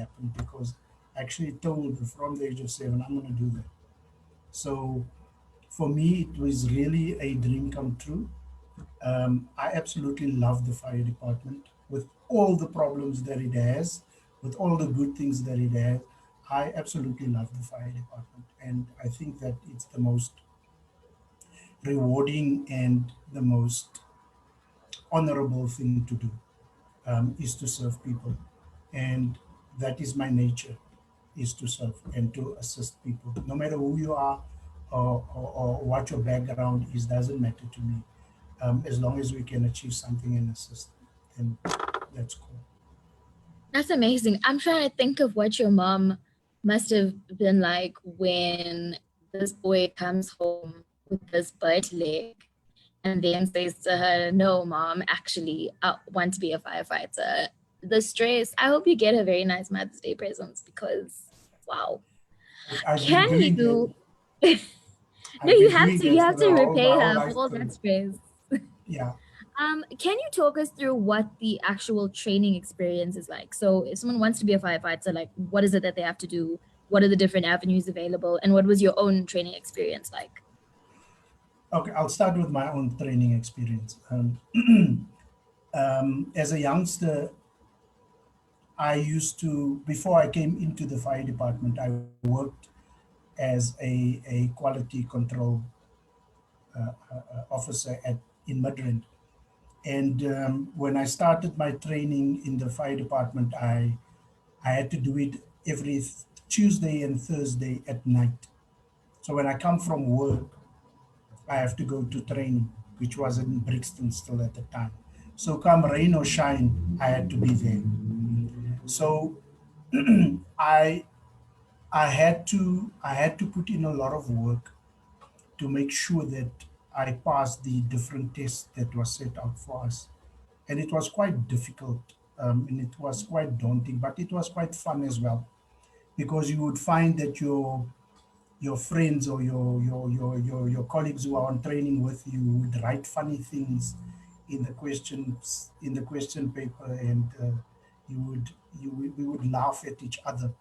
happened because I actually told her from the age of 7, I'm going to do that. So for me, it was really a dream come true. I absolutely love the fire department with all the problems that it has, with all the good things that it has. I absolutely love the fire department, and I think that it's the most rewarding and the most honorable thing to do, is to serve people, and that is my nature, is to serve and to assist people, no matter who you are or what your background is. Doesn't matter to me, as long as we can achieve something and assist, then that's cool. That's amazing. I'm trying to think of what your mom must have been like when this boy comes home with this burnt leg and then says to her, "No, mom, actually, I want to be a firefighter." The stress. I hope you get a very nice Mother's Day presents because, wow. I've been Can doing that. you? No, I've you been have doing to. that You for have to my repay whole her life for all that through. stress. Yeah. Can you talk us through what the actual training experience is like? So if someone wants to be a firefighter, like what is it that they have to do? What are the different avenues available? And what was your own training experience like? Okay, I'll start with my own training experience. As a youngster, I used to, before I came into the fire department, I worked as a quality control officer in Midrand. And when I started my training in the fire department, I had to do it every Tuesday and Thursday at night. So when I come from work, I have to go to training, which was in Brixton still at the time. So come rain or shine, I had to be there. So I I had to put in a lot of work to make sure that I passed the different tests that were set out for us. And it was quite difficult, and it was quite daunting, but it was quite fun as well, because you would find that your friends or your colleagues who are on training with you would write funny things in the questions in the question paper, and you would we would laugh at each other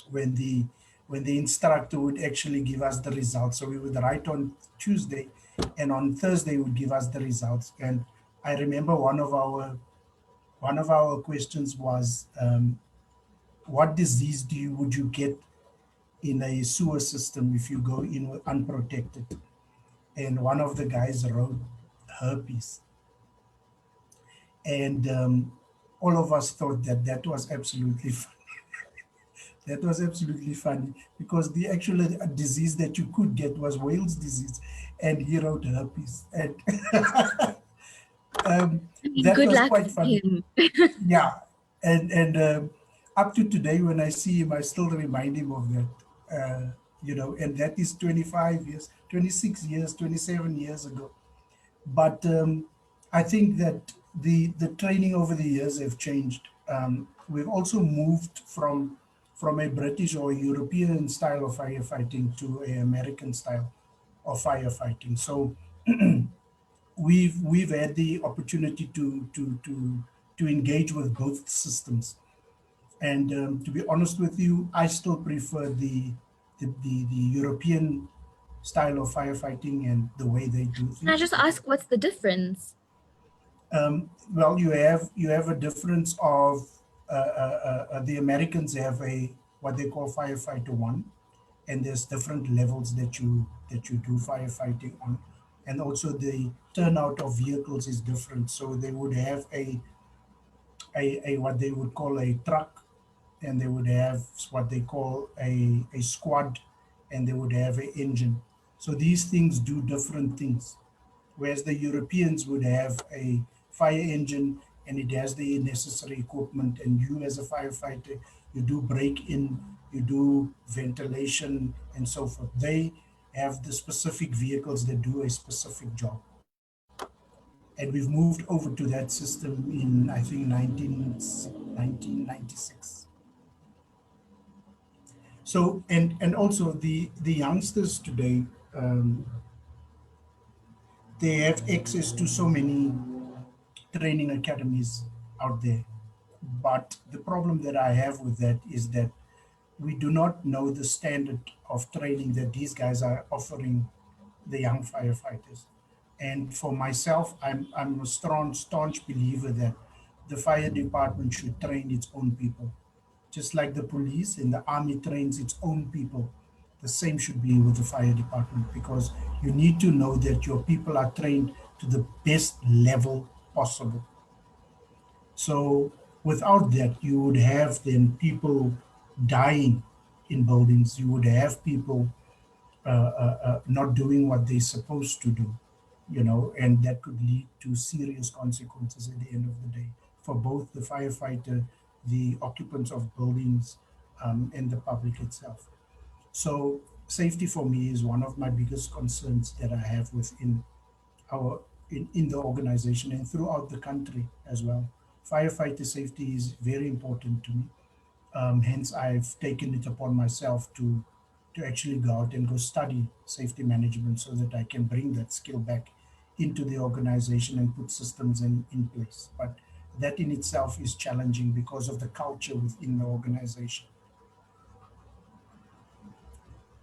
when the instructor would actually give us the results. So we would write on Tuesday, and on Thursday would give us the results. And I remember one of our questions was, what disease would you get in a sewer system if you go in unprotected? And one of the guys wrote herpes, and all of us thought that that was absolutely that was absolutely funny, because the actual disease that you could get was Wales disease, and he wrote herpes, and I mean, that good was luck quite for funny. him. Yeah, and up to today, when I see him, I still remind him of that. And that is 25 years, 26 years, 27 years ago. But I think that the training over the years have changed. We've also moved from a British or European style of firefighting to an American style of firefighting. So we've had the opportunity to engage with both systems. And to be honest with you, I still prefer the European style of firefighting and the way they do Can I things. just ask what's the difference? Well, you have a difference of the Americans have a what they call firefighter one, and there's different levels that you do firefighting on, and also the turnout of vehicles is different. So they would have a what they would call a truck, and they would have what they call a squad, and they would have an engine. So these things do different things, whereas the Europeans would have a fire engine, and it has the necessary equipment, and you as a firefighter, you do break in, you do ventilation and so forth. They have the specific vehicles that do a specific job. And we've moved over to that system in, I think, 1996. So, and also the youngsters today, um, they have access to so many training academies out there. But the problem that I have with that is that we do not know the standard of training that these guys are offering the young firefighters. And for myself, I'm a strong, staunch believer that the fire department should train its own people. Just like the police and the army trains its own people, the same should be with the fire department, because you need to know that your people are trained to the best level possible. So without that, you would have then people dying in buildings. You would have people not doing what they're supposed to do, and that could lead to serious consequences at the end of the day for both the firefighter, the occupants of buildings, and the public itself. So safety for me is one of my biggest concerns that I have within our in the organization and throughout the country as well. Firefighter safety is very important to me. Hence, I've taken it upon myself to actually go out and go study safety management so that I can bring that skill back into the organization and put systems in place. But that in itself is challenging because of the culture within the organization.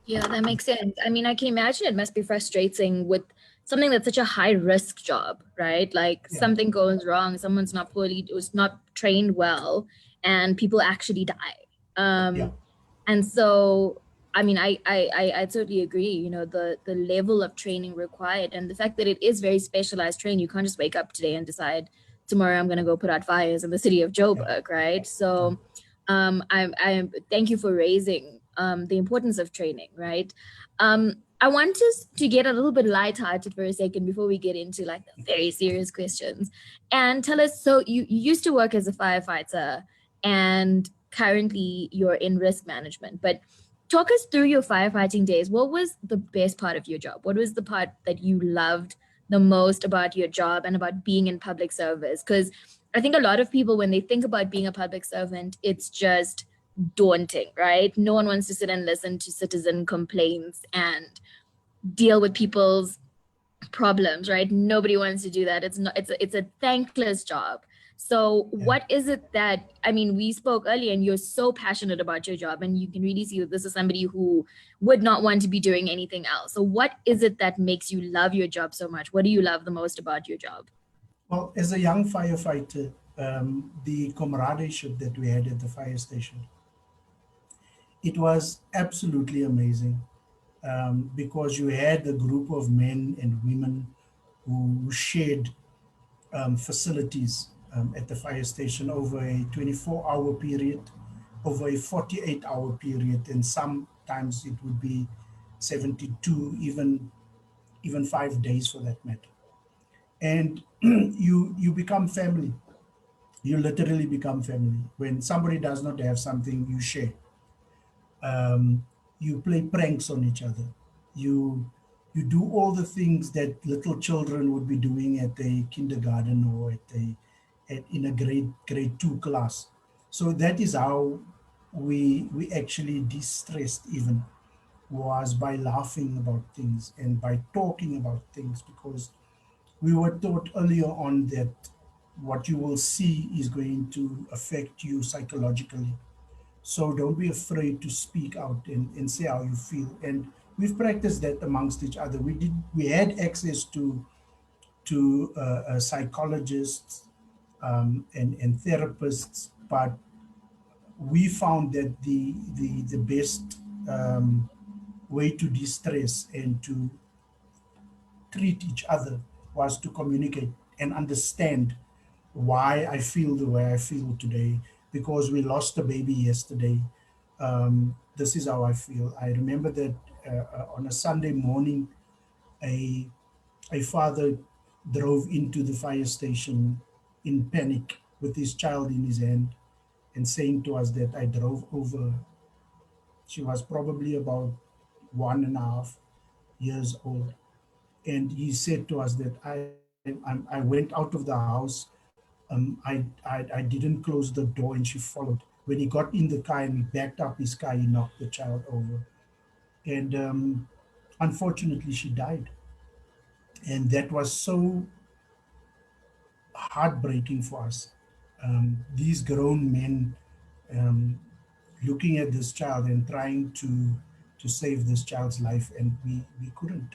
Yeah, that makes sense. I mean, I can imagine it must be frustrating with something that's such a high risk job, right? Like Yeah, something goes wrong, someone's not fully was not trained well, and people actually die. yeah, And so I mean, I totally agree, you know, the level of training required and the fact that it is very specialized training. You can't just wake up today and decide tomorrow I'm gonna go put out fires in the city of yeah, Joburg, right? yeah. So I thank you for raising the importance of training, right? I want us to get a little bit lighthearted for a second before we get into like the very serious questions. And tell us, so you used to work as a firefighter and currently you're in risk management, but talk us through your firefighting days. What was the best part of your job? What was the part that you loved the most about your job and about being in public service? Because I think a lot of people, when they think about being a public servant, it's just daunting, right? No one wants to sit and listen to citizen complaints and deal with people's problems, right? Nobody wants to do that. It's not, it's a thankless job. So Yeah. what is it that, I mean, we spoke earlier and you're so passionate about your job and you can really see that this is somebody who would not want to be doing anything else. So what is it that makes you love your job so much? What do you love the most about your job? Well, as a young firefighter, the camaraderie that we had at the fire station, it was absolutely amazing, because you had a group of men and women who shared facilities at the fire station over a 24-hour period, over a 48-hour period, and sometimes it would be 72, even 5 days for that matter. And you become family. You literally become family. When somebody does not have something, you share. You play pranks on each other. You you do all the things that little children would be doing at a kindergarten or in a grade 2 class. So that is how we actually de-stressed, even was by laughing about things and by talking about things, because we were taught earlier on that what you will see is going to affect you psychologically. So don't be afraid to speak out and say how you feel. And we've practiced that amongst each other. We had access to psychologists, and therapists, but we found that the best way to de-stress and to treat each other was to communicate and understand why I feel the way I feel today, because we lost a baby yesterday. This is how I feel. I remember that on a Sunday morning, a, a father drove into the fire station in panic with his child in his hand and saying to us that I drove over. She was probably about 1.5 years old. And he said to us that I went out of the house. I didn't close the door and she followed. When he got in the car and he backed up his car, he knocked the child over. And unfortunately, she died. And that was so heartbreaking for us. These grown men um, looking at this child and trying to save this child's life, and we couldn't.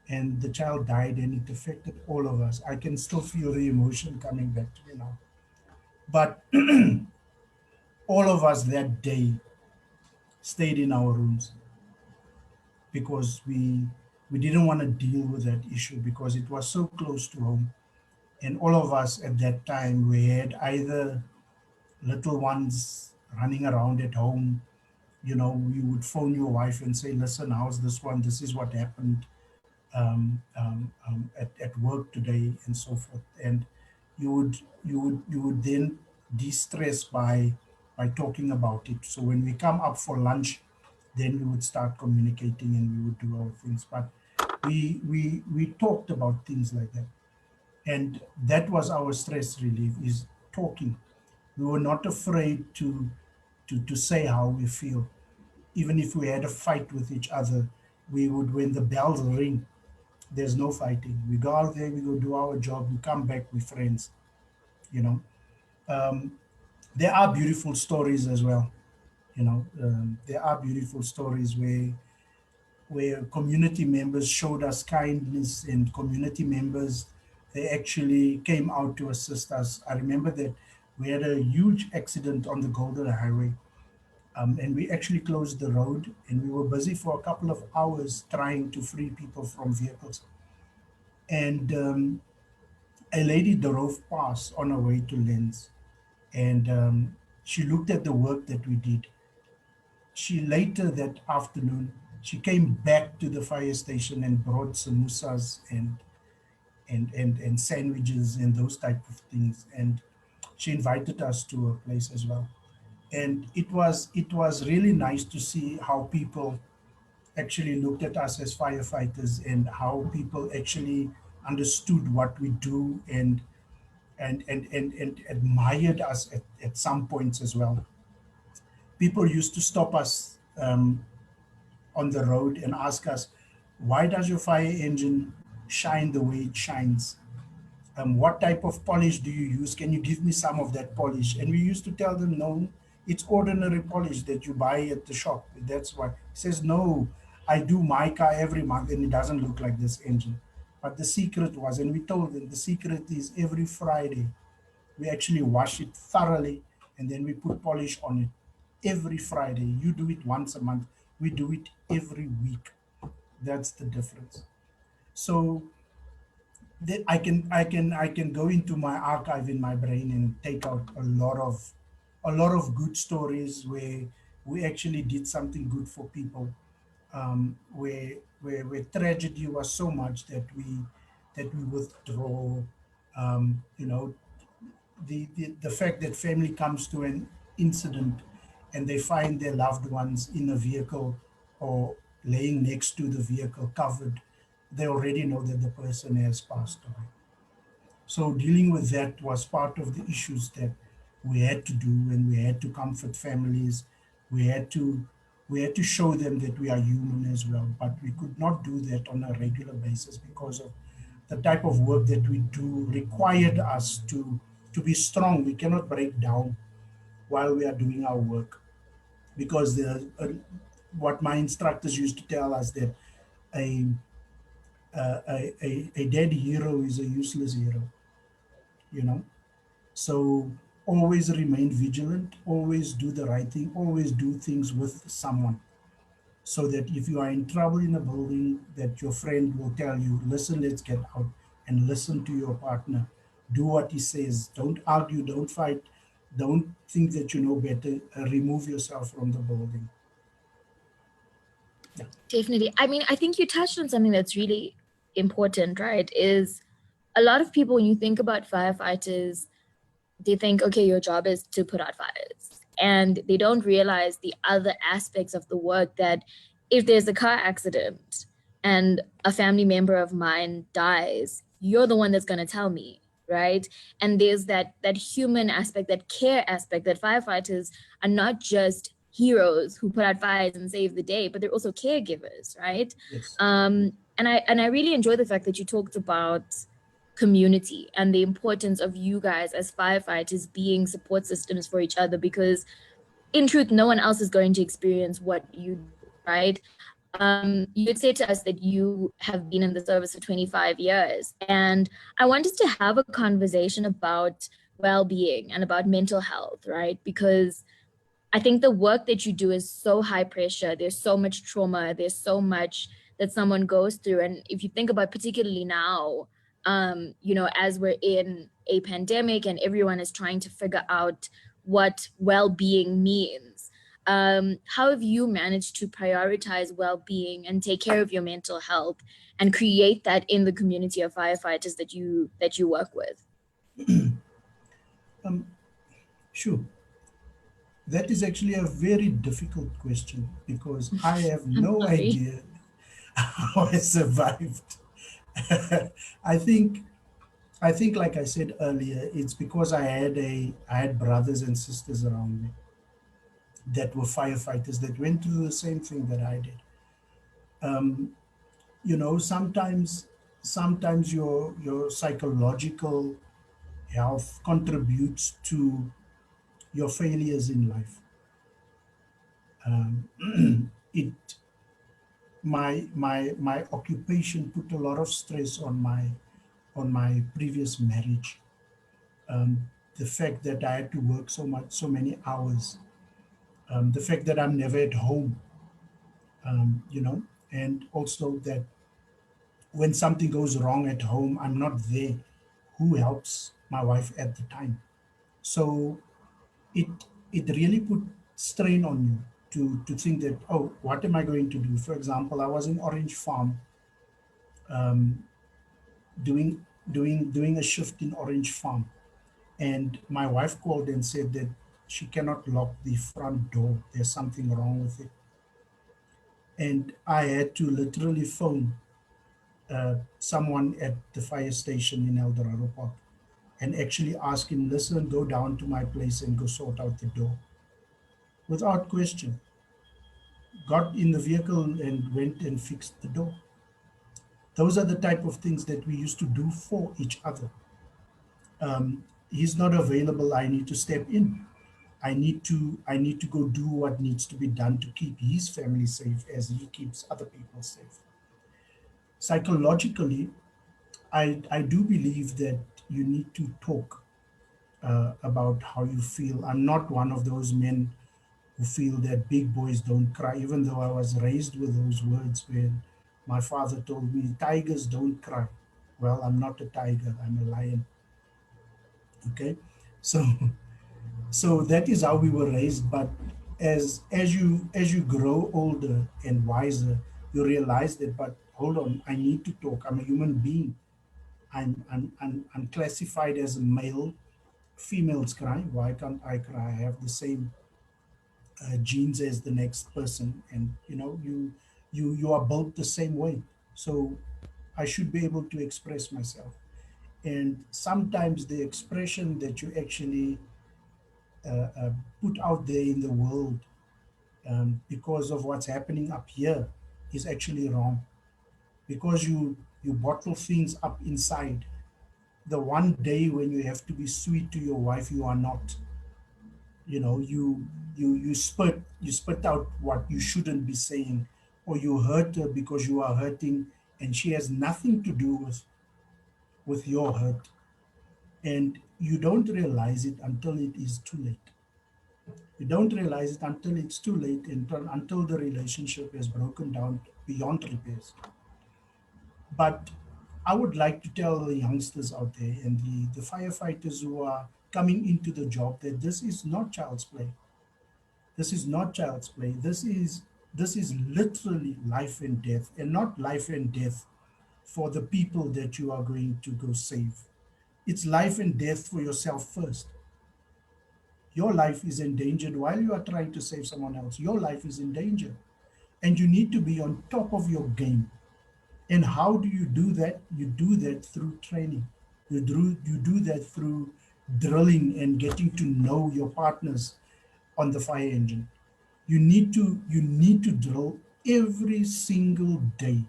And the child died, and it affected all of us. I can still feel the emotion coming back to me now. But all of us that day stayed in our rooms because we didn't want to deal with that issue because it was so close to home. And all of us at that time, we had either little ones running around at home. You know, you would phone your wife and say, listen, how's this one? This is what happened at work today, and so forth. And you would then de-stress by talking about it. So when we come up for lunch, then we would start communicating and we would do our things. But we talked about things like that. And that was our stress relief, is talking. We were not afraid to say how we feel. Even if we had a fight with each other, we would, when the bells ring, there's no fighting. We go out there, we go do our job, we come back, we friends, you know. Um, there are beautiful stories as well, you know. There are beautiful stories where community members showed us kindness, and community members, they actually came out to assist us. I remember that we had a huge accident on the Golden Highway, and we actually closed the road, and we were busy for a couple of hours trying to free people from vehicles. And a lady drove past on her way to Lens, and she looked at the work that we did. She later that afternoon, she came back to the fire station and brought samosas and sandwiches and those type of things. And she invited us to her place as well. And it was really nice to see how people actually looked at us as firefighters, and how people actually understood what we do, and admired us at some points as well. People used to stop us on the road and ask us, why does your fire engine shine the way it shines? What type of polish do you use? Can you give me some of that polish? And we used to tell them, no, it's ordinary polish that you buy at the shop. That's why. He says, no, I do my car every month and it doesn't look like this engine. But the secret was, and we told them, the secret is every Friday we actually wash it thoroughly, and then we put polish on it every Friday. You do it once a month. We do it every week. That's the difference. So I can go into my archive in my brain and take out a lot of good stories where we actually did something good for people, where tragedy was so much that we withdraw. You know, the fact that family comes to an incident and they find their loved ones in a vehicle or laying next to the vehicle covered, they already know that the person has passed away. So dealing with that was part of the issues that we had to do, and we had to comfort families. We had to we had to show them that we are human as well, but we could not do that on a regular basis because of the type of work that we do required us to be strong. We cannot break down while we are doing our work, because what my instructors used to tell us, that a a dead hero is a useless hero, you know. So always remain vigilant, always do the right thing, always do things with someone, so that if you are in trouble in a building, that your friend will tell you, listen, let's get out, and listen to your partner. Do what he says. Don't argue, don't fight, don't think that you know better. Remove yourself from the building. Yeah. Definitely. I mean, I think you touched on something that's really important, right? Is a lot of people, when you think about firefighters, they think, okay, your job is to put out fires. And they don't realize the other aspects of the work, that if there's a car accident and a family member of mine dies, you're the one that's going to tell me, right? And there's that human aspect, that care aspect, that firefighters are not just heroes who put out fires and save the day, but they're also caregivers, right? Yes. And I really enjoy the fact that you talked about community and the importance of you guys as firefighters being support systems for each other, because in truth, no one else is going to experience what you do, right? You had said to us that you have been in the service for 25 years, and I wanted to have a conversation about well-being and about mental health, right? Because I think the work that you do is so high pressure. There's so much trauma. There's so much that someone goes through. And if you think about particularly now, as we're in a pandemic and everyone is trying to figure out what well-being means, how have you managed to prioritize well-being and take care of your mental health and create that in the community of firefighters that you work with? Um, sure. That is actually a very difficult question because I have I'm no sorry. idea how I survived. I think like I said earlier, it's because I had brothers and sisters around me that were firefighters that went through the same thing that I did. Um, sometimes your psychological health contributes to your failures in life. Um, it my occupation put a lot of stress on my previous marriage. The fact that I had to work so many hours, the fact that I'm never at home, and also that when something goes wrong at home, I'm not there. Who helps my wife at the time? So it it really put strain on you to think that, oh, what am I going to do? For example, I was in Orange Farm, um, doing a shift in Orange Farm, and my wife called and said that she cannot lock the front door. There's something wrong with it, and I had to literally phone someone at the fire station in El Dorado Park and actually ask him, listen, go down to my place and go sort out the door. Without question, got in the vehicle and went and fixed the door. Those are the type of things that we used to do for each other. He's not available, I need to step in. I need to go do what needs to be done to keep his family safe as he keeps other people safe. Psychologically, I do believe that you need to talk about how you feel. I'm not one of those men who feel that big boys don't cry, even though I was raised with those words when my father told me, tigers don't cry. Well, I'm not a tiger, I'm a lion. Okay. So so that is how we were raised. But as you grow older and wiser, you realize that, but hold on, I need to talk. I'm a human being. I'm classified as a male. Females cry. Why can't I cry? I have the same genes as the next person, and you are built the same way. So I should be able to express myself. And sometimes the expression that you actually put out there in the world, because of what's happening up here, is actually wrong, because you bottle things up inside. The one day when you have to be sweet to your wife, you are not. You spit out what you shouldn't be saying, or you hurt her because you are hurting, and she has nothing to do with your hurt, and you don't realize it until it is too late. You don't realize it until it's too late, until the relationship has broken down beyond repairs. But I would like to tell the youngsters out there and the firefighters who are coming into the job that this is not child's play. This is not child's play. This is literally life and death, and not life and death for the people that you are going to go save. It's life and death for yourself first. Your life is endangered while you are trying to save someone else. Your life is in danger, and you need to be on top of your game. And how do you do that? You do that through training. You do that through drilling and getting to know your partners on the fire engine. You need to drill every single day.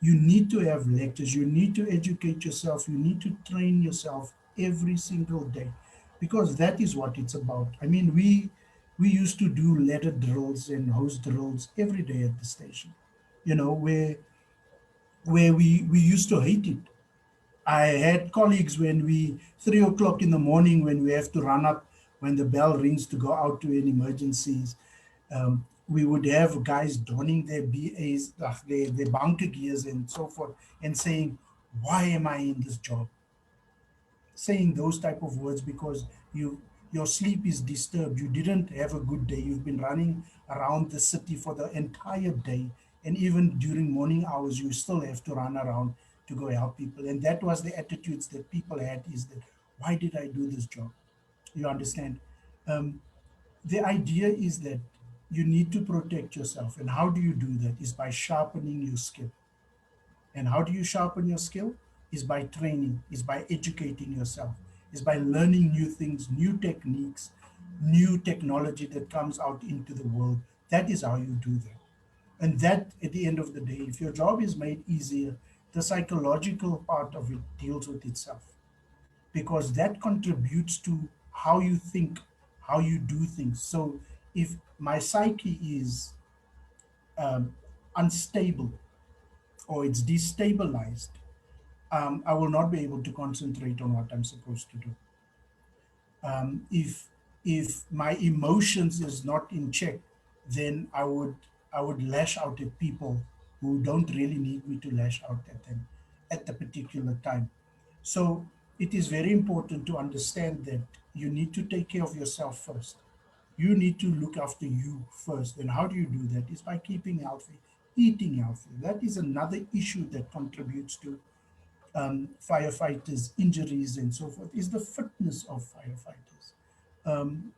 You need to have lectures, you need to educate yourself, you need to train yourself every single day, because that is what it's about. I mean, we used to do ladder drills and hose drills every day at the station, you know, where we used to hate it. I had colleagues when 3 o'clock in the morning, when we have to run up, when the bell rings to go out to any emergencies, we would have guys donning their BAs, their bunker gears and so forth, and saying, why am I in this job? Saying those type of words because your sleep is disturbed. You didn't have a good day. You've been running around the city for the entire day. And even during morning hours, you still have to run around to go help people. And that was the attitudes that people had, is that, why did I do this job? You understand? Um, the idea is that you need to protect yourself. And how do you do that? Is by sharpening your skill. And how do you sharpen your skill? Is by training, is by educating yourself, is by learning new things, new techniques, new technology that comes out into the world. That is how you do that. And that, at the end of the day, if your job is made easier, the psychological part of it deals with itself, because that contributes to how you think, how you do things. So if my psyche is um, unstable or it's destabilized, I will not be able to concentrate on what I'm supposed to do. If my emotions is not in check, then I would lash out at people who don't really need me to lash out at them at the particular time. So it is very important to understand that you need to take care of yourself first. You need to look after you first. And how do you do that? Is by keeping healthy, eating healthy. That is another issue that contributes to firefighters' injuries and so forth, is the fitness of firefighters.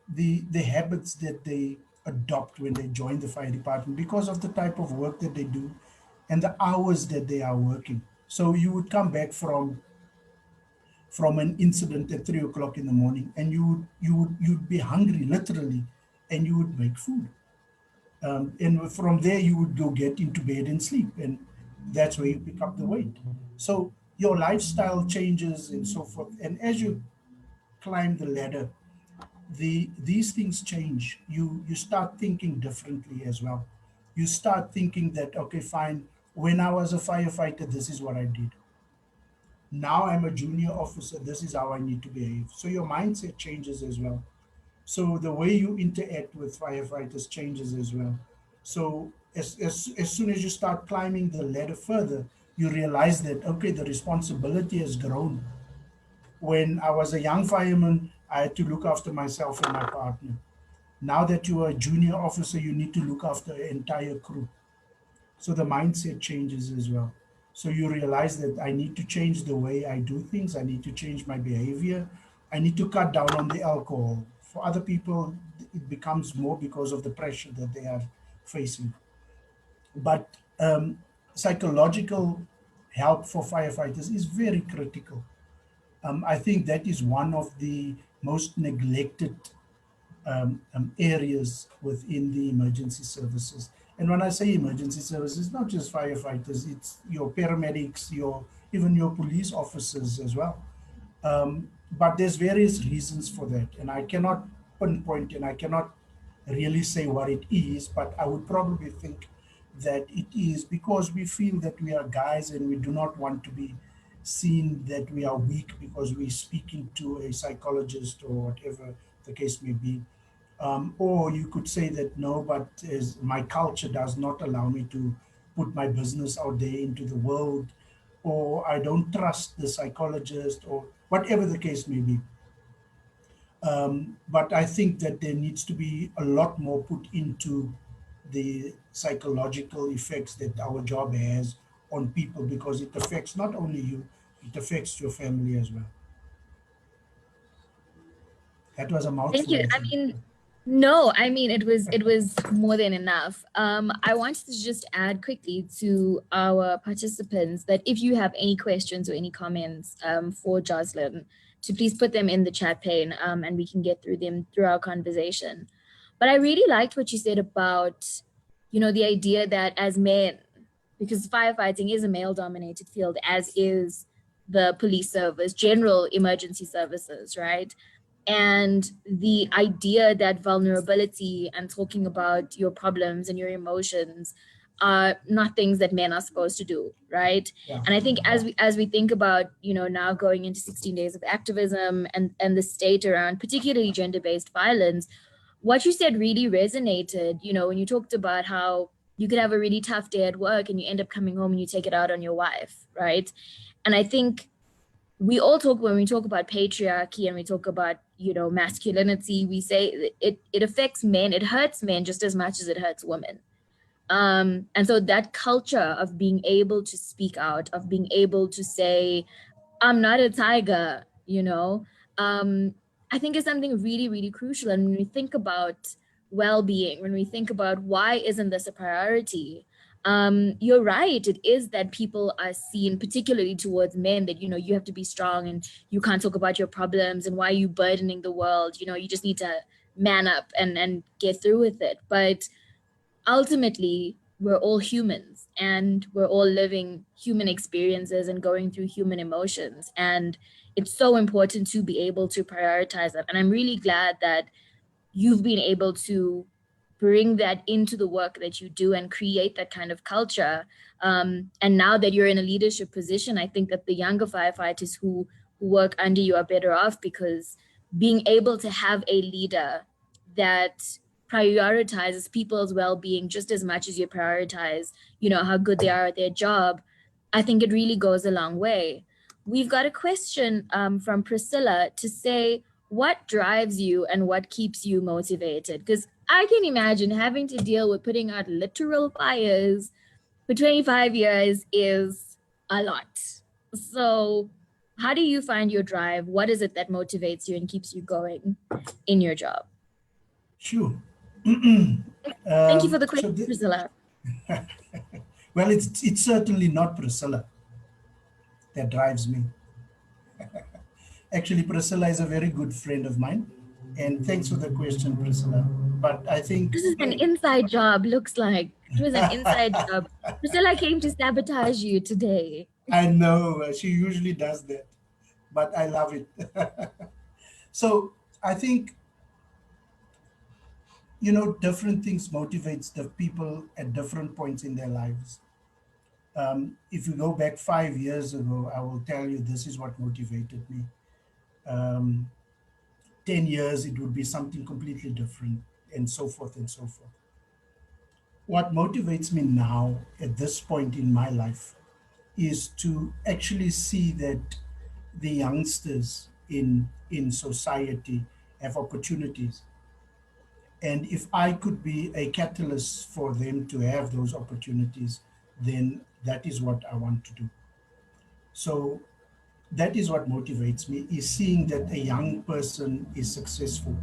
The habits that they adopt when they join the fire department, because of the type of work that they do and the hours that they are working. So you would come back from an incident at 3 o'clock in the morning, and you'd be hungry literally, and you would make food. And from there you would go get into bed and sleep, and that's where you pick up the weight. So your lifestyle changes and so forth, and as you climb the ladder, these things change. You start thinking differently as well. You start thinking that, okay, fine, when I was a firefighter, this is what I did. Now I'm a junior officer, this is how I need to behave. So your mindset changes as well. So the way you interact with firefighters changes as well. So as soon as you start climbing the ladder further, you realize that, okay, the responsibility has grown. When I was a young fireman, I had to look after myself and my partner. Now that you are a junior officer, you need to look after an entire crew. So the mindset changes as well. So you realize that I need to change the way I do things. I need to change my behavior. I need to cut down on the alcohol. For other people, it becomes more because of the pressure that they are facing. But psychological help for firefighters is very critical. I think that is one of the most neglected areas within the emergency services. And when I say emergency services, not just firefighters, it's your paramedics, your even your police officers as well. But there's various reasons for that, and I cannot pinpoint and I cannot really say what it is, but I would probably think that it is because we feel that we are guys and we do not want to be seen that we are weak because we're speaking to a psychologist or whatever the case may be. Or you could say that no, but as my culture does not allow me to put my business out there into the world, or I don't trust the psychologist, or whatever the case may be. But I think that there needs to be a lot more put into the psychological effects that our job has on people, because it affects not only you, it affects your family as well. That was a Thank mouthful, you. I I think. mean, no, I mean it was more than enough. I wanted to just add quickly to our participants that if you have any questions or any comments for Jocelyn, to please put them in the chat pane and we can get through them through our conversation. But I really liked what you said about, the idea that as men, because firefighting is a male dominated field, as is the police service, general emergency services, right? And the idea that vulnerability and talking about your problems and your emotions are not things that men are supposed to do, right? Yeah. And I think as we think about, now going into 16 days of activism and the state around particularly gender-based violence, what you said really resonated, when you talked about how you could have a really tough day at work and you end up coming home and you take it out on your wife, right? And I think we all talk, when we talk about patriarchy and we talk about, masculinity, we say it affects men, it hurts men just as much as it hurts women. And so that culture of being able to speak out, of being able to say, I'm not a tiger, um, I think is something really, really crucial. And when we think about well-being, when we think about why isn't this a priority, you're right. It is that people are seen, particularly towards men, that, you have to be strong and you can't talk about your problems and why are you burdening the world? You just need to man up and get through with it. But ultimately, we're all humans and we're all living human experiences and going through human emotions. And it's so important to be able to prioritize that. And I'm really glad that you've been able to bring that into the work that you do and create that kind of culture. And now that you're in a leadership position, I think that the younger firefighters who work under you are better off, because being able to have a leader that prioritizes people's well-being just as much as you prioritize, how good they are at their job, I think it really goes a long way. We've got a question from Priscilla to say, what drives you and what keeps you motivated? Because I can imagine having to deal with putting out literal fires for 25 years is a lot. So, how do you find your drive? What is it that motivates you and keeps you going in your job? Sure. Thank you for the So, question, Priscilla. well, it's certainly not Priscilla that drives me. Actually, Priscilla is a very good friend of mine, and thanks for the question, Priscilla. But I think This is an inside job, looks like. It was an inside job. Priscilla came to sabotage you today. I know she usually does that, but I love it. So I think, different things motivates the people at different points in their lives. If you go back 5 years ago, I will tell you this is what motivated me. Um, 10 years, it would be something completely different, and so forth and so forth. What motivates me now at this point in my life is to actually see that the youngsters in society have opportunities. And if I could be a catalyst for them to have those opportunities, then that is what I want to do. So that is what motivates me, is seeing that a young person is successful.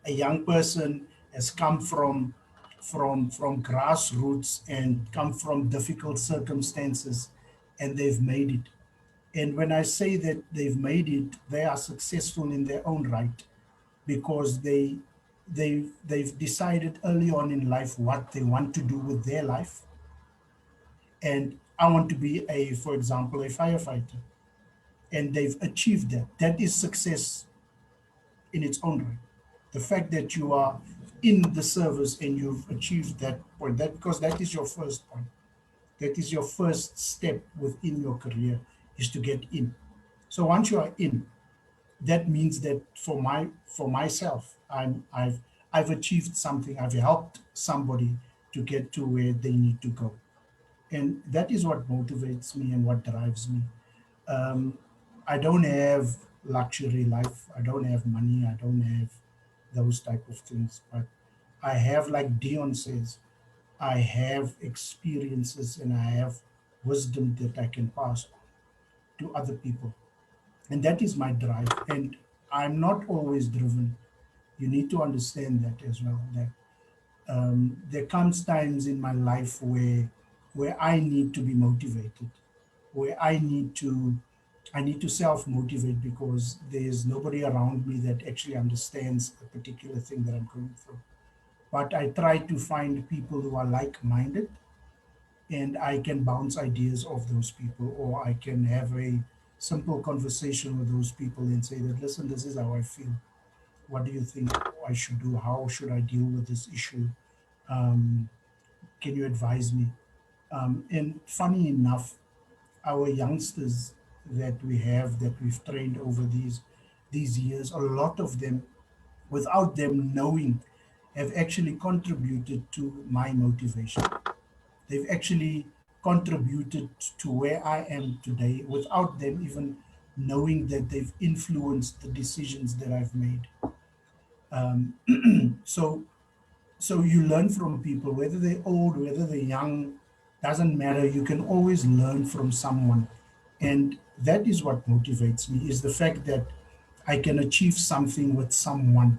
A young person has come from grassroots and come from difficult circumstances, and they've made it. And when I say that they've made it, they are successful in their own right, because they've decided early on in life what they want to do with their life. And I want to be, for example, a firefighter, and they've achieved that. That is success in its own right. The fact that you are in the service and you've achieved that point, that because that is your first point. That is your first step within your career, is to get in. So once you are in, that means that for myself, I've achieved something. I've helped somebody to get to where they need to go, and that is what motivates me and what drives me. um, I don't have luxury life. I don't have money. I don't have those type of things. But I have, like Dion says, I have experiences and I have wisdom that I can pass on to other people. And that is my drive. And I'm not always driven. You need to understand that as well. That there comes times in my life where I need to be motivated, where I need to self motivate, because there's nobody around me that actually understands a particular thing that I'm going through. But I try to find people who are like minded and I can bounce ideas off those people, or I can have a simple conversation with those people and say that, listen, this is how I feel. What do you think I should do? How should I deal with this issue? Um, can you advise me? And funny enough, our youngsters that we have, that we've trained over these years, a lot of them, without them knowing, have actually contributed to my motivation. They've actually contributed to where I am today without them even knowing that they've influenced the decisions that I've made. Um, so so you learn from people, whether they're old, whether they're young, doesn't matter. You can always learn from someone. And that is what motivates me, is the fact that I can achieve something with someone.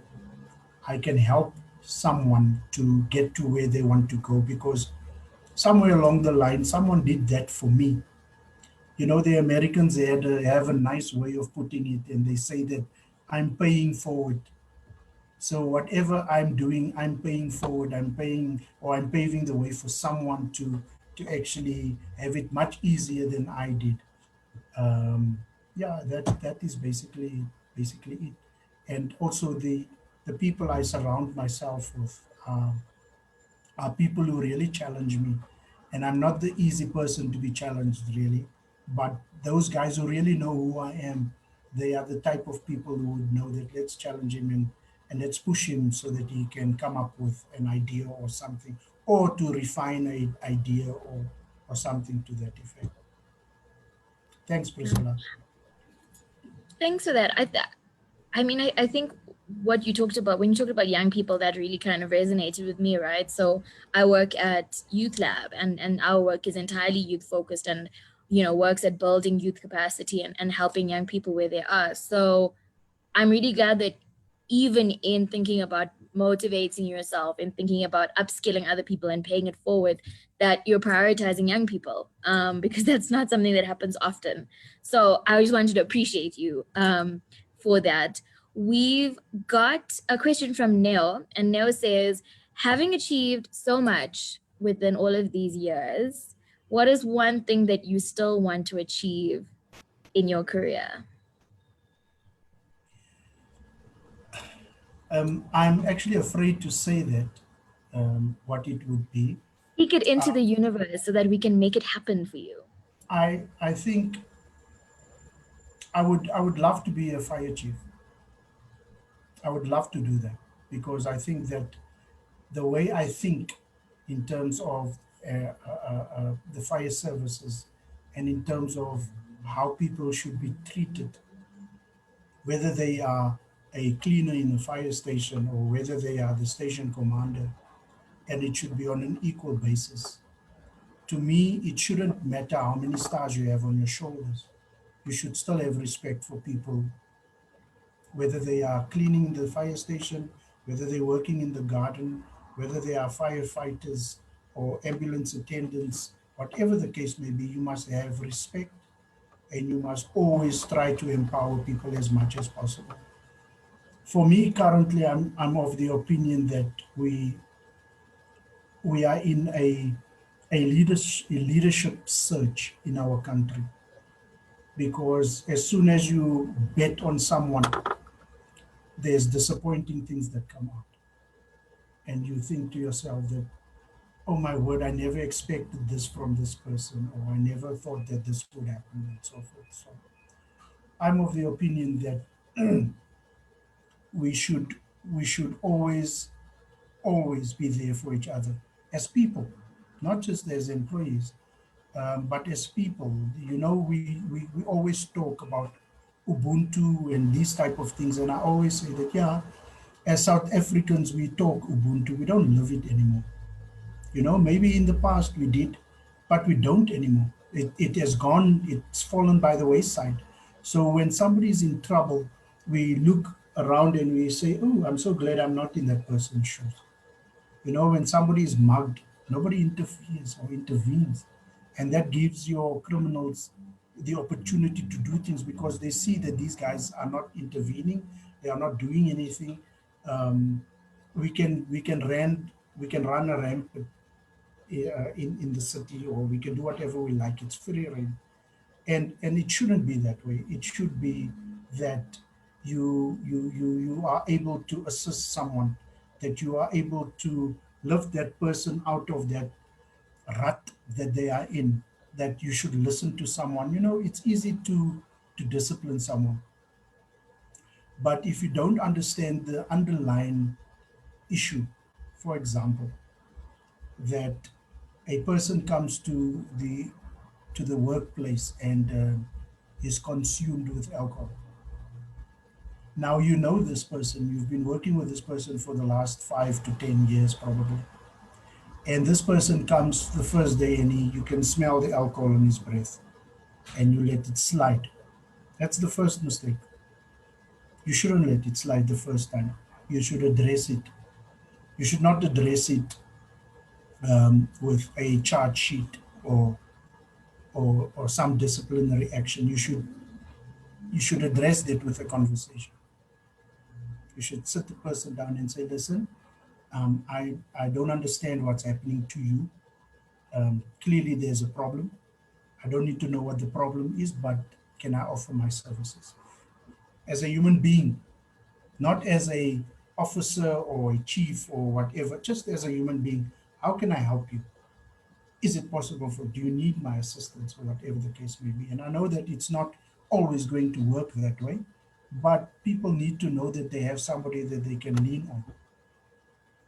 I can help someone to get to where they want to go, because somewhere along the line, someone did that for me. You know, the Americans, have a nice way of putting it, and they say that I'm paying forward. So whatever I'm doing, I'm paying forward. I'm paying, or I'm paving the way for someone to actually have it much easier than I did. Um, yeah, that is basically it. And also the people I surround myself with are people who really challenge me. And I'm not the easy person to be challenged, really. But those guys who really know who I am, they are the type of people who would know that let's challenge him, and let's push him so that he can come up with an idea or something, or to refine an idea, or something to that effect. Thanks, Priscilla. Thanks for that. I mean, I think what you talked about when you talked about young people, that really kind of resonated with me, right? So I work at YouthLab, and our work is entirely youth focused, and works at building youth capacity and helping young people where they are. So I'm really glad that even in thinking about motivating yourself and thinking about upskilling other people and paying it forward, that you're prioritizing young people, because that's not something that happens often. So I just wanted to appreciate you for that. We've got a question from Neo, and Neo says, having achieved so much within all of these years, what is one thing that you still want to achieve in your career? I'm actually afraid to say that, what it would be. Take it into Uh, the universe so that we can make it happen for you. I think I would love to be a fire chief. I would love to do that, because I think that the way I think in terms of the fire services, and in terms of how people should be treated, whether they are a cleaner in a fire station or whether they are the station commander, and it should be on an equal basis. To me, it shouldn't matter how many stars you have on your shoulders. You should still have respect for people, whether they are cleaning the fire station, whether they're working in the garden, whether they are firefighters or ambulance attendants, whatever the case may be, you must have respect, and you must always try to empower people as much as possible. For me, currently, I'm of the opinion that we are in a leadership search in our country, because as soon as you bet on someone, there's disappointing things that come out, and you think to yourself that, oh my word, I never expected this from this person, or I never thought that this would happen, and so forth. So I'm of the opinion that we should we should always be there for each other as people, not just as employees, but as people. You know, we always talk about Ubuntu and these type of things, and I always say that, yeah, as South Africans, we talk Ubuntu, we don't live it anymore. You know, maybe in the past we did, but we don't anymore. It has gone, it's fallen by the wayside. So when somebody is in trouble, we look around and we say, oh, I'm so glad I'm not in that person's shoes. You know, when somebody is mugged, nobody interferes or intervenes. And that gives your criminals the opportunity to do things, because they see that these guys are not intervening, they are not doing anything. Um, we can run a rampant. in the city, or we can do whatever we like. It's free reign, and it shouldn't be that way. It should be that you are able to assist someone, that you are able to lift that person out of that rut that they are in, that you should listen to someone. It's easy to discipline someone, but if you don't understand the underlying issue, for example, that a person comes to the workplace and is consumed with alcohol. Now you know this person, you've been working with this person for the last 5 to 10 years probably. And this person comes the first day and you can smell the alcohol in his breath and you let it slide. That's the first mistake. You shouldn't let it slide the first time. You should address it. You should not address it with a charge sheet or some disciplinary action. You should address that with a conversation. You should sit the person down and say, listen, I don't understand what's happening to you. Clearly, there's a problem. I don't need to know what the problem is, but can I offer my services as a human being, not as a officer or a chief or whatever, just as a human being? How can I help you? Is it possible do you need my assistance, or whatever the case may be? And I know that it's not always going to work that way, but people need to know that they have somebody that they can lean on.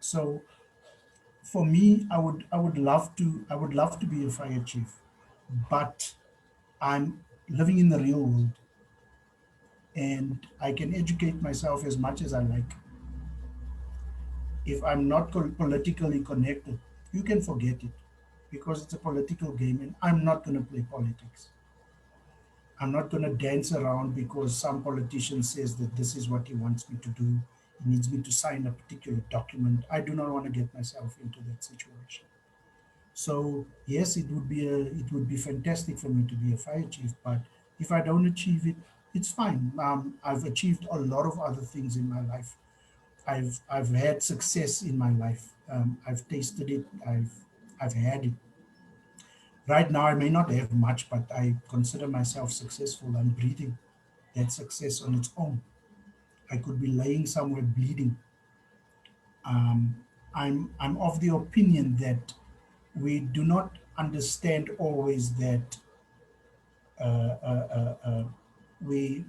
So for me, I would love to be a fire chief, but I'm living in the real world and I can educate myself as much as I like. If I'm not politically connected, you can forget it, because it's a political game and I'm not going to play politics. I'm not going to dance around because some politician says that this is what he wants me to do. He needs me to sign a particular document. I do not want to get myself into that situation. So yes, it would be fantastic for me to be a fire chief, but if I don't achieve it, it's fine. I've achieved a lot of other things in my life. I've had success in my life. I've tasted it. I've had it. Right now, I may not have much, but I consider myself successful. I'm breathing that success on its own. I could be laying somewhere bleeding. Um, I'm of the opinion that we do not understand always that we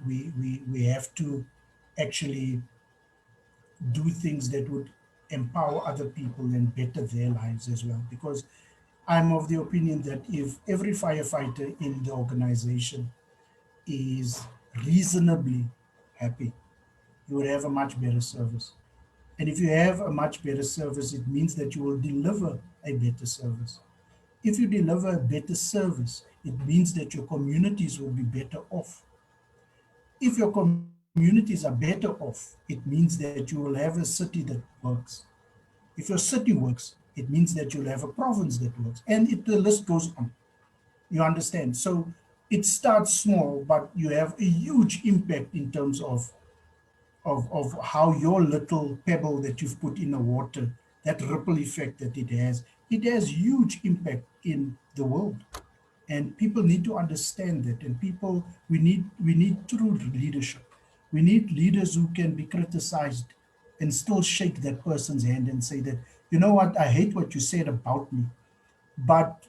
have to actually do things that would empower other people and better their lives as well. Because I'm of the opinion that if every firefighter in the organization is reasonably happy, you would have a much better service. And if you have a much better service, it means that you will deliver a better service. If you deliver a better service, it means that your communities will be better off. If your communities are better off, it means that you will have a city that works. If your city works, it means that you'll have a province that works. And the list goes on. You understand? So it starts small, but you have a huge impact in terms of how your little pebble that you've put in the water, that ripple effect that it has huge impact in the world. And people need to understand that. And we need true leadership. We need leaders who can be criticized and still shake that person's hand and say that, you know what, I hate what you said about me, but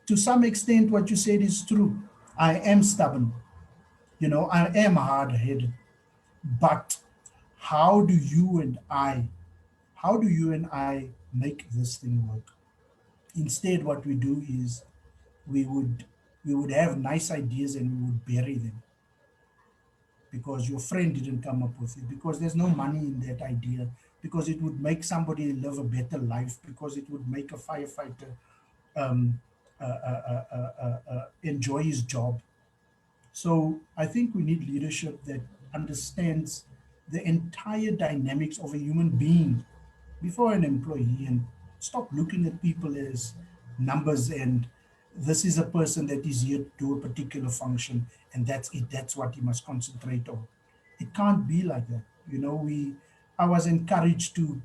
to some extent what you said is true. I am stubborn, I am hard-headed, but how do you and I how do you and I make this thing work? Instead, what we do is we would we would have nice ideas and we would bury them because your friend didn't come up with it, because there's no money in that idea, because it would make somebody live a better life, because it would make a firefighter um, enjoy his job. So I think we need leadership that understands the entire dynamics of a human being before an employee, and stop looking at people as numbers and this is a person that is here to do a particular function and that's it, that's what he must concentrate on. It can't be like that. I was encouraged to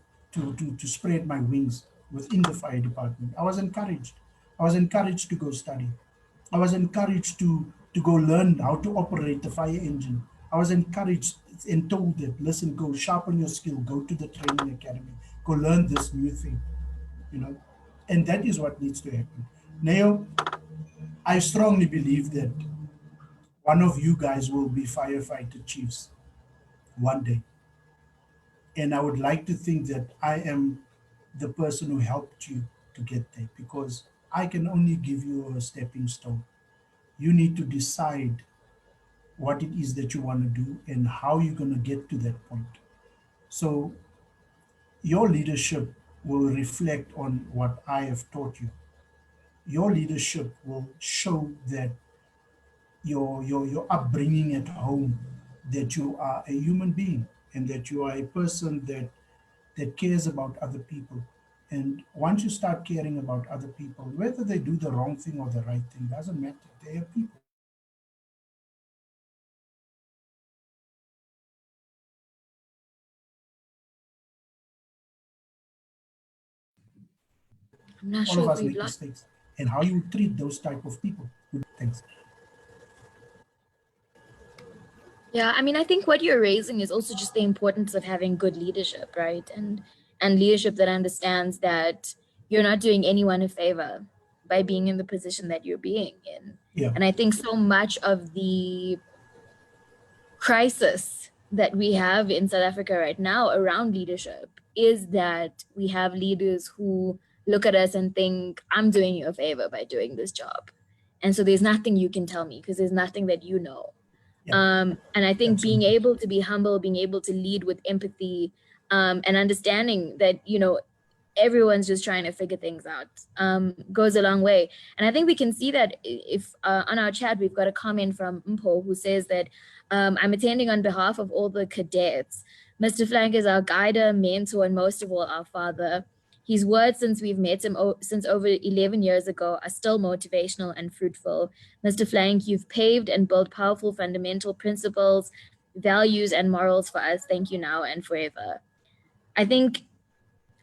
spread my wings. within the fire department. I was encouraged. I was encouraged to go study. I was encouraged to go learn how to operate the fire engine. I was encouraged and told that, listen, go sharpen your skill, go to the training academy, go learn this new thing, you know. And that is what needs to happen. Now, I strongly believe that one of you guys will be firefighter chiefs one day. And I would like to think that I am the person who helped you to get there, because I can only give you a stepping stone. You need to decide what it is that you want to do and how you're going to get to that point. So your leadership will reflect on what I have taught you. Your leadership will show that your upbringing at home, that you are a human being and that you are a person that cares about other people. And once you start caring about other people, whether they do the wrong thing or the right thing, doesn't matter. They are people. I'm not All sure of if us we've make lost. mistakes. And how you treat those type of people. Thanks. Yeah, I mean, I think what you're raising is also just the importance of having good leadership, right? And leadership that understands that you're not doing anyone a favor by being in the position that you're being in. Yeah. And I think so much of the crisis that we have in South Africa right now around leadership is that we have leaders who look at us and think, I'm doing you a favor by doing this job. And so there's nothing you can tell me because there's nothing that you know. Yeah. And I think being Absolutely. able to be humble, being able to lead with empathy, and understanding that, everyone's just trying to figure things out, goes a long way. And I think we can see that if on our chat, we've got a comment from Mpo who says that I'm attending on behalf of all the cadets. Mr. Flank is our guider, mentor, and most of all, our father. His words since we've met him since over 11 years ago are still motivational and fruitful. Mr. Flank, you've paved and built powerful fundamental principles, values, and morals for us. Thank you now and forever. I think,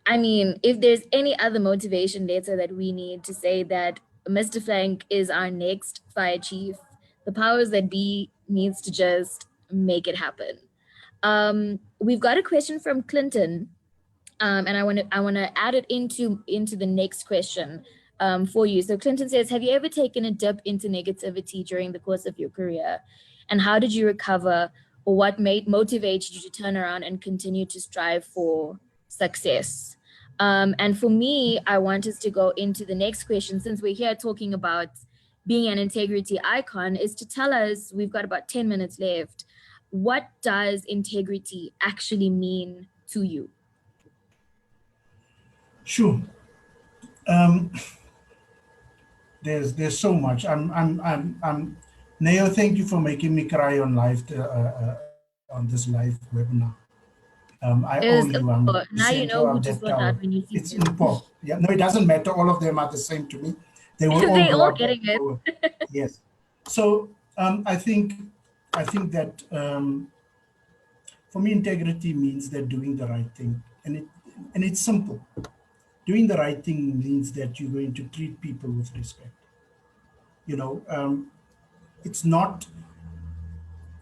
I mean, if there's any other motivation letter that we need to say that Mr. Flank is our next fire chief, the powers that be needs to just make it happen. We've got a question from Clinton, and I want to add it into the next question for you. So Clinton says, have you ever taken a dip into negativity during the course of your career, and how did you recover, or what made motivated you to turn around and continue to strive for success? And for me, I want us to go into the next question, since we're here talking about being an integrity icon, is to tell us, we've got about 10 minutes left, what does integrity actually mean to you? Sure. There's so much. Neo, thank you for making me cry on on this live webinar. I owe Is you. I'm to now you send you know who out to that sort towel. out when you see It's them. import. Yeah, no, it doesn't matter. All of them are the same to me. They will all They go all up on getting it. our. Yes. So I think that for me, integrity means that doing the right thing, and it's simple. Doing the right thing means that you're going to treat people with respect. You know, it's not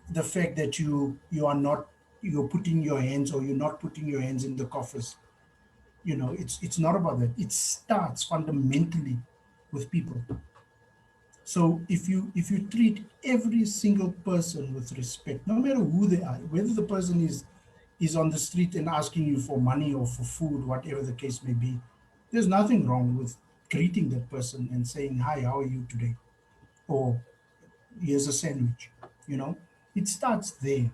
the fact that you are not you're putting your hands or you're not putting your hands in the coffers. It's not about that. It starts fundamentally with people. So if you treat every single person with respect, no matter who they are, whether the person is on the street and asking you for money or for food, whatever the case may be, there's nothing wrong with greeting that person and saying, hi, how are you today, or here's a sandwich. you know it starts there.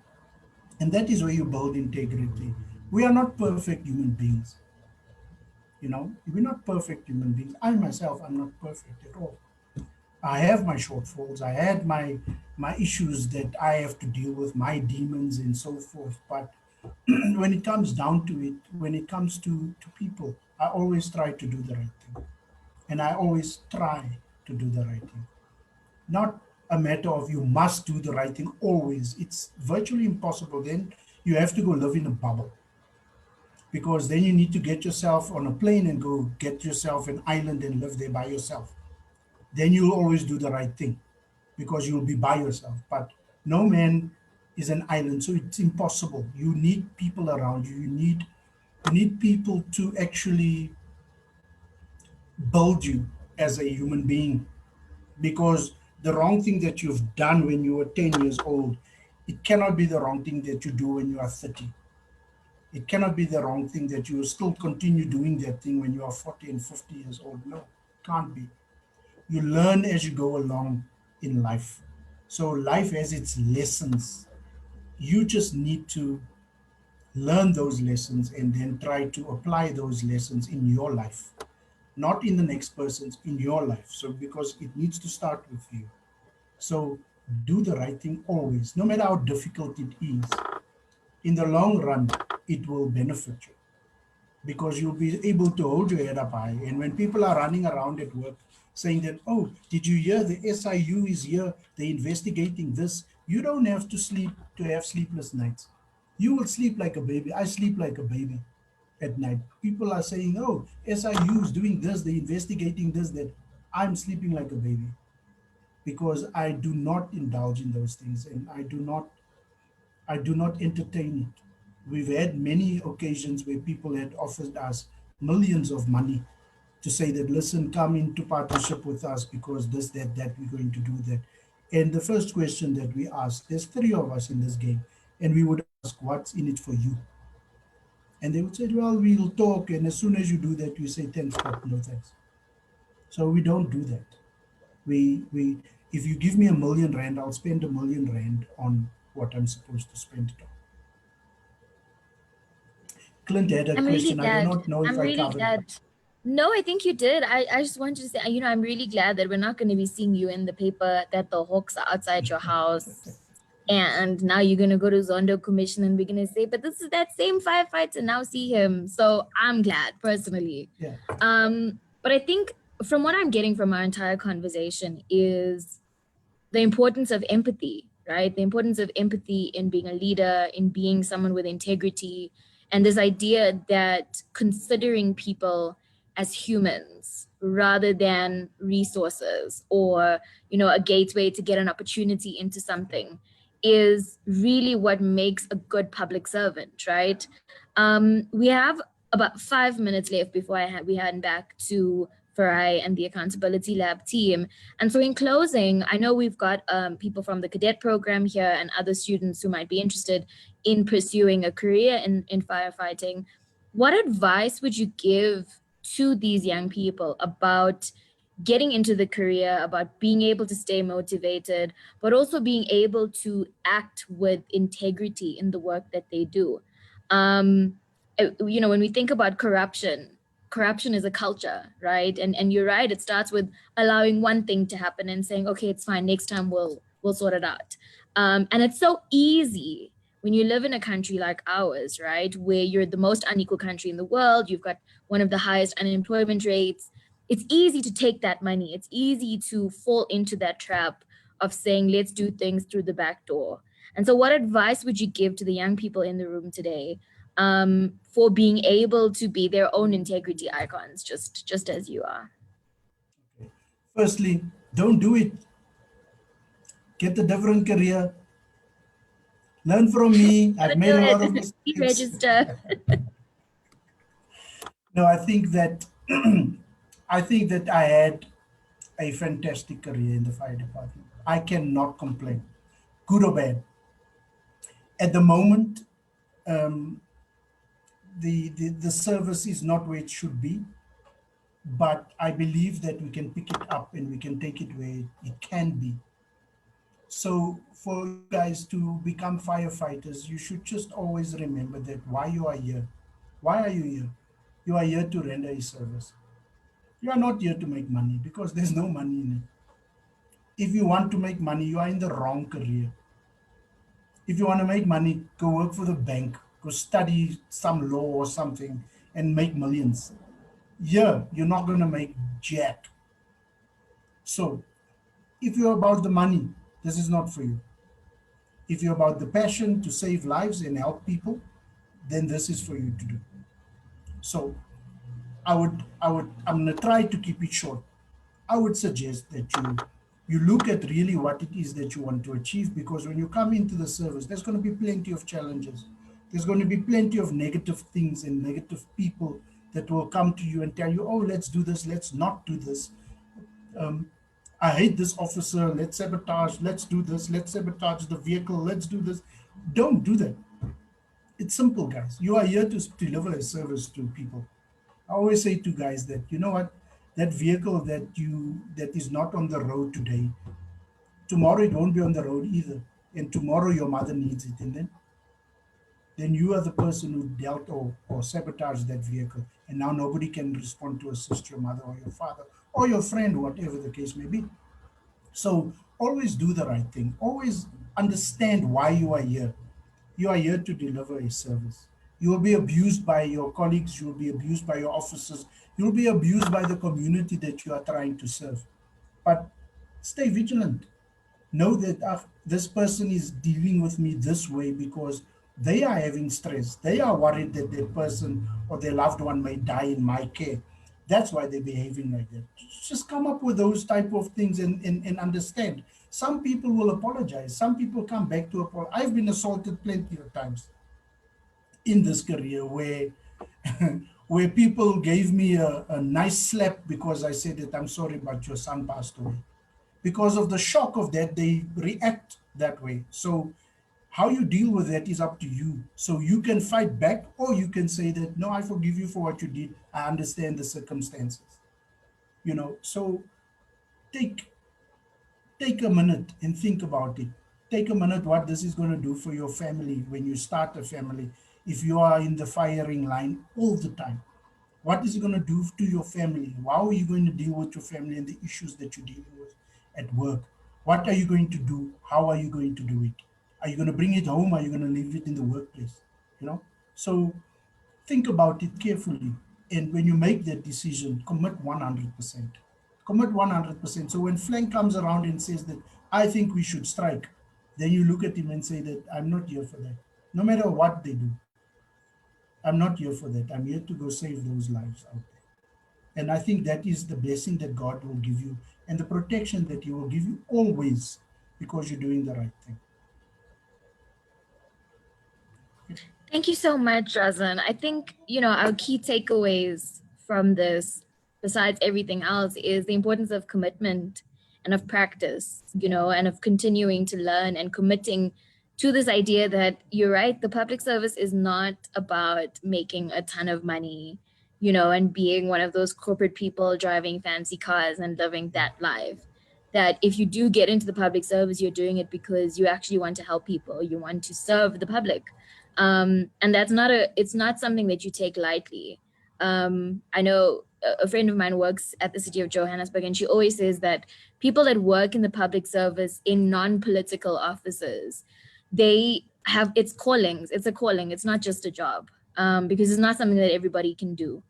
And that is where you build integrity. We are not perfect human beings. We're not perfect human beings. I myself, I'm not perfect at all. I have my shortfalls. I had my issues that I have to deal with, my demons and so forth. But when it comes down to it, when it comes to people, I always try to do the right thing. And I always try to do the right thing. Not a matter of you must do the right thing always. It's virtually impossible. Then you have to go live in a bubble, because then you need to get yourself on a plane and go get yourself an island and live there by yourself. Then you'll always do the right thing because you'll be by yourself. But no man is an island, so it's impossible. You need people around you. You need people to actually build you as a human being, because the wrong thing that you've done when you were 10 years old, it cannot be the wrong thing that you do when you are 30. It cannot be the wrong thing that you still continue doing that thing when you are 40 and 50 years old. No, can't be. You learn as you go along in life. So life has its lessons. You just need to learn those lessons and then try to apply those lessons in your life, not in the next person's, in your life. So because it needs to start with you. So do the right thing always, no matter how difficult it is. In the long run, it will benefit you because you'll be able to hold your head up high. And when people are running around at work saying that, oh, did you hear the SIU is here? They're investigating this. You don't have to sleep to have sleepless nights. You will sleep like a baby. I sleep like a baby at night. People are saying, oh, SIU is doing this, they're investigating this, that. I'm sleeping like a baby because I do not indulge in those things and I do not entertain it. We've had many occasions where people had offered us millions of money to say that, listen, come into partnership with us because this, that, we're going to do that. And the first question that we asked, there's three of us in this game, and we would ask, what's in it for you? And they would say, well, we'll talk. And as soon as you do that, you say, thanks, but no thanks. So we don't do that. We if you give me R1 million, I'll spend R1 million on what I'm supposed to spend it on. Clint had a I'm really question. I do glad. not know if I'm I really covered it. glad. No, I think you did. I just wanted to say, I'm really glad that we're not going to be seeing you in the paper that the hawks are outside your house. And now you're going to go to Zondo Commission and we're going to say, but this is that same firefighter. Now see him. So I'm glad personally. Yeah. But I think from what I'm getting from our entire conversation is the importance of empathy, right? The importance of empathy in being a leader, in being someone with integrity, and this idea that considering people as humans rather than resources or, a gateway to get an opportunity into something is really what makes a good public servant, right? We have about 5 minutes left before we hand back to Farai and the Accountability Lab team. And so, in closing, I know we've got people from the cadet program here and other students who might be interested in pursuing a career in firefighting. What advice would you give to these young people about getting into the career, about being able to stay motivated, but also being able to act with integrity in the work that they do? Um, when we think about corruption is a culture, right? And you're right, it starts with allowing one thing to happen and saying, okay, it's fine, next time we'll sort it out. And it's so easy when you live in a country like ours, right, where you're the most unequal country in the world, you've got one of the highest unemployment rates. It's easy to take that money. It's easy to fall into that trap of saying, let's do things through the back door. And so what advice would you give to the young people in the room today, for being able to be their own integrity icons, just as you are? Okay. Firstly, don't do it. Get a different career. Learn from me. I've made a lot of mistakes. Deregister. No, I think that I think that I had a fantastic career in the fire department. I cannot complain, good or bad. At the moment, um, the service is not where it should be, but I believe that we can pick it up and we can take it where it can be. So for you guys to become firefighters, you should just always remember that why you are here. Why are you here? You are here to render a service. You are not here to make money because there's no money in it. If you want to make money, you are in the wrong career. If you want to make money, go work for the bank, go study some law or something and make millions. Yeah, you're not going to make jack. So if you're about the money, this is not for you. If you're about the passion to save lives and help people, then this is for you to do. So I'm going to try to keep it short. I would suggest that you look at really what it is that you want to achieve, because when you come into the service, there's going to be plenty of challenges. There's going to be plenty of negative things and negative people that will come to you and tell you, oh, let's do this, let's not do this. I hate this officer, let's sabotage, let's do this, let's sabotage the vehicle, let's do this. Don't do that. It's simple, guys. You are here to deliver a service to people. I always say to guys that, you know what, that vehicle that is not on the road today, tomorrow it won't be on the road either. And tomorrow your mother needs it. And then you are the person who dealt or sabotaged that vehicle. And now nobody can respond to assist your mother or your father or your friend, whatever the case may be. So always do the right thing. Always understand why you are here. You are here to deliver a service. You will be abused by your colleagues. You will be abused by your officers. You will be abused by the community that you are trying to serve. But stay vigilant. Know that this person is dealing with me this way because they are having stress. They are worried that their person or their loved one may die in my care. That's why they're behaving like that. Just come up with those type of things and understand. Some people will apologize. Some people come back to apologize. I've been assaulted plenty of times in this career where where people gave me a nice slap because I said that I'm sorry, but your son passed away. Because of the shock of that, they react that way. So how you deal with that is up to you. So you can fight back, or you can say that, no, I forgive you for what you did. I understand the circumstances. So take take a minute and think about it. Take a minute what this is going to do for your family when you start a family. If you are in the firing line all the time, what is it going to do to your family? How are you going to deal with your family and the issues that you're dealing with at work? What are you going to do? How are you going to do it? Are you going to bring it home? Are you going to leave it in the workplace? So think about it carefully. And when you make that decision, commit 100%. Commit 100%. So when Flank comes around and says that, I think we should strike, then you look at him and say that, I'm not here for that. No matter what they do, I'm not here for that. I'm here to go save those lives out there. And I think that is the blessing that God will give you and the protection that He will give you always, because you're doing the right thing. Thank you so much, Jocelyn. I think, our key takeaways from this, besides everything else, is the importance of commitment and of practice, and of continuing to learn and committing to this idea that you're right, the public service is not about making a ton of money, and being one of those corporate people driving fancy cars and living that life. That if you do get into the public service, you're doing it because you actually want to help people, you want to serve the public. And it's not something that you take lightly. I know a friend of mine works at the city of Johannesburg, and she always says that people that work in the public service in non-political offices, it's callings. It's a calling. It's not just a job, because it's not something that everybody can do.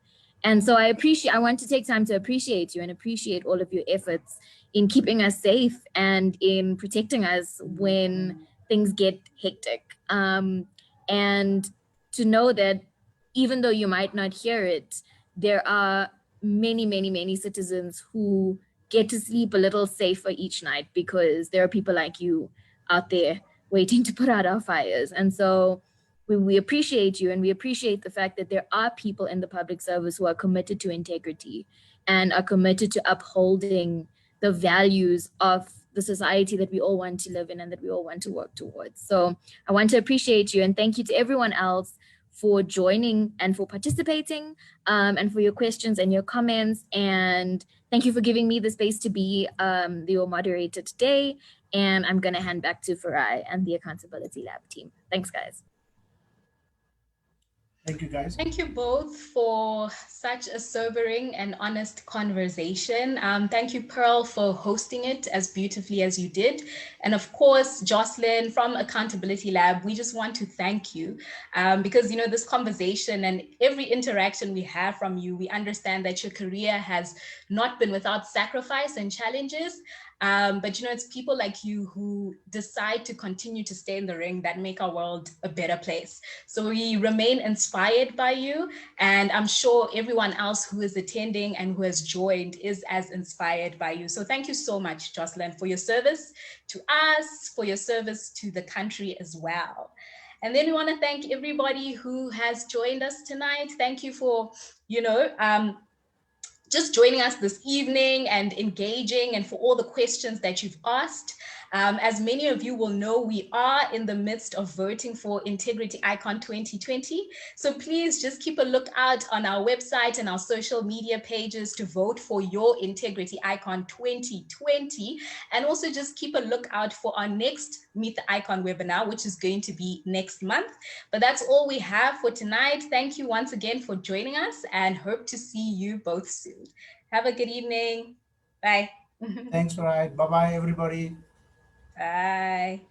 And so I want to take time to appreciate you and appreciate all of your efforts in keeping us safe and in protecting us when things get hectic. And to know that even though you might not hear it, there are many, many, many citizens who get to sleep a little safer each night because there are people like you out there waiting to put out our fires. And so we appreciate you, and we appreciate the fact that there are people in the public service who are committed to integrity and are committed to upholding the values of the society that we all want to live in and that we all want to work towards. So I want to appreciate you, and thank you to everyone else for joining and for participating, and for your questions and your comments. And thank you for giving me the space to be your moderator today. And I'm going to hand back to Farai and the Accountability Lab team. Thanks, guys. Thank you, guys. Thank you both for such a sobering and honest conversation. Thank you, Pearl, for hosting it as beautifully as you did. And of course, Jocelyn from Accountability Lab, we just want to thank you because, this conversation and every interaction we have from you, we understand that your career has not been without sacrifice and challenges. But it's people like you who decide to continue to stay in the ring that make our world a better place. So we remain inspired by you, and I'm sure everyone else who is attending and who has joined is as inspired by you. So thank you so much, Jocelyn, for your service to us, for your service to the country as well. And then we want to thank everybody who has joined us tonight. Thank you for, just joining us this evening and engaging, and for all the questions that you've asked. As many of you will know, we are in the midst of voting for Integrity Icon 2020. So please just keep a lookout on our website and our social media pages to vote for your Integrity Icon 2020. And also just keep a lookout for our next Meet the Icon webinar, which is going to be next month. But that's all we have for tonight. Thank you once again for joining us, and hope to see you both soon. Have a good evening. Bye. Thanks, right. Bye-bye, everybody. Bye.